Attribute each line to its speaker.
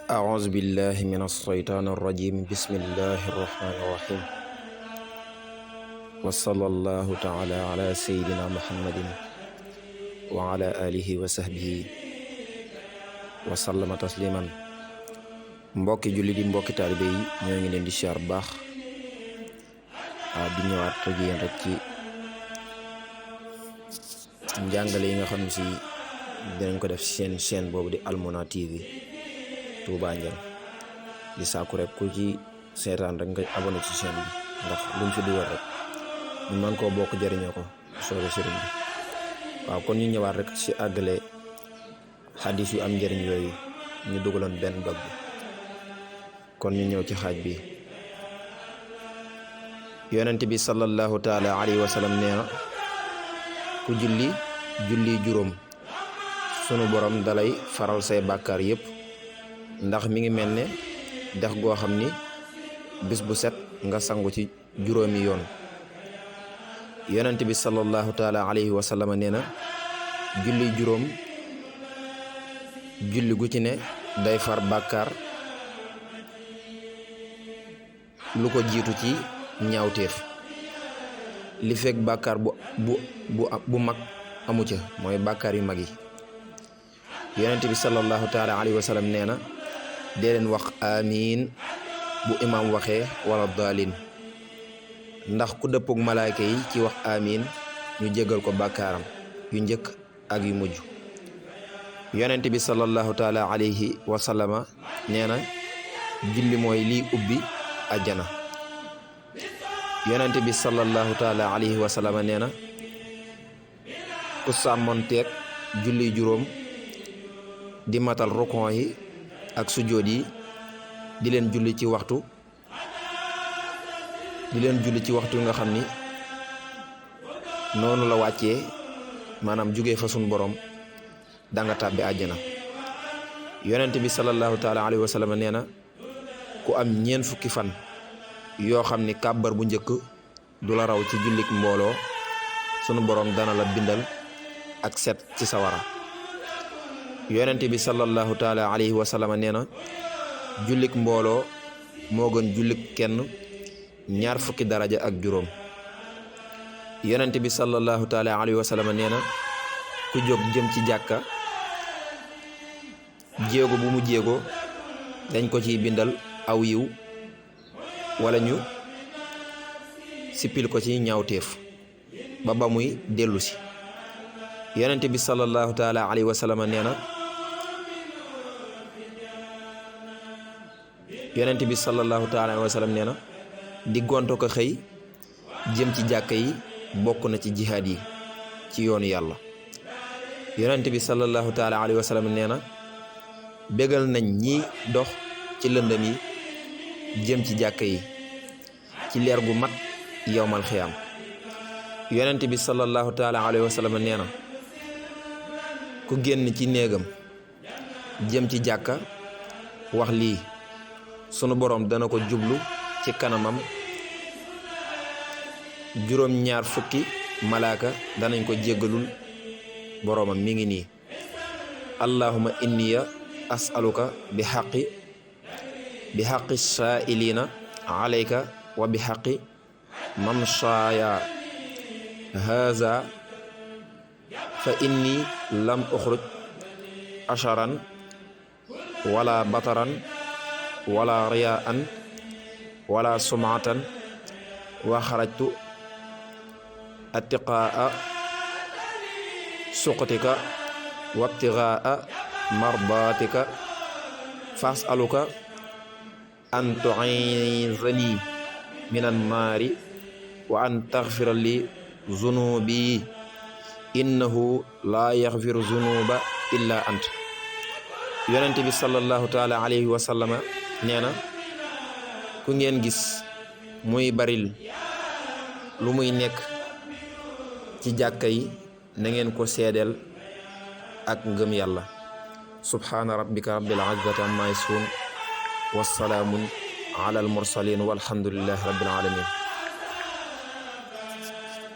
Speaker 1: أعوذ بالله من الشيطان الرجيم بسم الله الرحمن الرحيم وصلى الله تعالى على سيدنا محمد وعلى آله وصحبه وسلم تسليما. mbokki julli di mbokki taalibe yi ñoo ngi leen di siyaar baax di ñëwaat ak yéen rek ci njàngale yi nga xam ne si dinañ ko def seen chaîne boobu di Almouna TV Touba Njaañ di sàkku rek ku ci seetaan rek nga abonné ci chaîne bi ndax luñ fi dugal rek ñu mën koo bokk jëriñoo ko soobee sëriñ bi. waaw kon ñu ñëwaat rek ci àggale xadis yu am njëriñ yooyu ñu dugaloon benn dog bi. kon ñu ñëw ci xaaj bi. yonent bi sallallahu taala alayhi wa sallam nee na ku julli juróom sunu borom dalay faral say bàkkaar yépp, ndax mi ngi mel ne dex goo xam ni bis bu set nga sangu ci juróomi yoon. yonent bi sallallahu taala alayhi wa sallam nee na julli juróom julli gu ci ne day far bàkkaar lu ko jiitu ci ñaawteef li fekk bàkkaar bu mag amu ca, mooy bàkkaar yu mag yi. yonent bi sallallahu taala alayhi wa sallam nee na dee leen wax amiin bu imaam waxee wala daalin, ndax ku dëppook malaayka yi ci wax amiin ñu jégal ko bàkkaaram yu njëkk ak yu mujj. yonent bi sallallahu taala alayhi wa sallama nee na julli mooy liy ubbi àjjana. yonent bi sallallahu taala alayhi wa sallama nee na ku sàmmonteeg julli juróom di matal rukon yi ak sujjóot yi di leen julli ci waxtu nga xam ni noonu la wàccee, maanaam jugee fa sun borom, danga tàbbi àjjana. yonent bi sallallahu taala alayhi wa sallam nee na ku am ñeent fukki fan yoo xam ni kàbbar bu njëkk du la raw ci jullik mbooloo, sunu borom dana la bindal ak set ci sawara. yonent bi sallallahu taala alayhi wa sallam nee na jullik mbooloo moo gën jullik kenn ñaar fukki daraja ak juróom. yonent bi sallallahu taala alayhi wa sallam nee na ku jóg jëm ci jàkka jéego bu mu jéego dañ ko ciy bindal aw yiw wala ñu sippil ko ci ñaawteef ba muy dellu si. yonent bi sallallahu taala alayhi wa sallam nee na yonent bi sallallahu taala alayhi wa sallam nee na di gonto ko xëy jëm ci jàkka yi bokk na ci jihaad yi ci yoonu yàlla. yonent bi sallallahu taala alayhi wa sallam nee na bégal nañ ñi dox ci lëndëm yi jëm ci jàkka yi ci leer gu mat yowmal xiyaam. yonent bi sallallahu taala alayhi wa sallam nee na ku génn ci néegam jëm ci jàkka wax lii, sunu boroom dana ko jublu ci kanamam juróom-ñaar fukki malaaka danañ ko jéggalul boroomam. mi ngi nii: allahumma inniya as'aluka bi xaqi saa'ilina alayka wa bi xaqi man shaaya haza fa inni lam uxruj asharan wala bataran wala riyaan wala sumatan wa xarajtu attiqaa suqtika wabtigaa mardatika fasaluka an tu'izani min annaari wa an taxfira li zunubi innahu laa yaxfiru zunuba illa ant. yonent bi sallallahu taala alayhi wa sallama nee na ku ngeen gis muy baril lu muy nekk ci jàkka yi na ngeen ko seedeel ak ngëm yàlla. subhaana rabbika rabbil izzati amma yasifuun wa salaamun ala al mursalin walhamdulillahi rabbil alamin.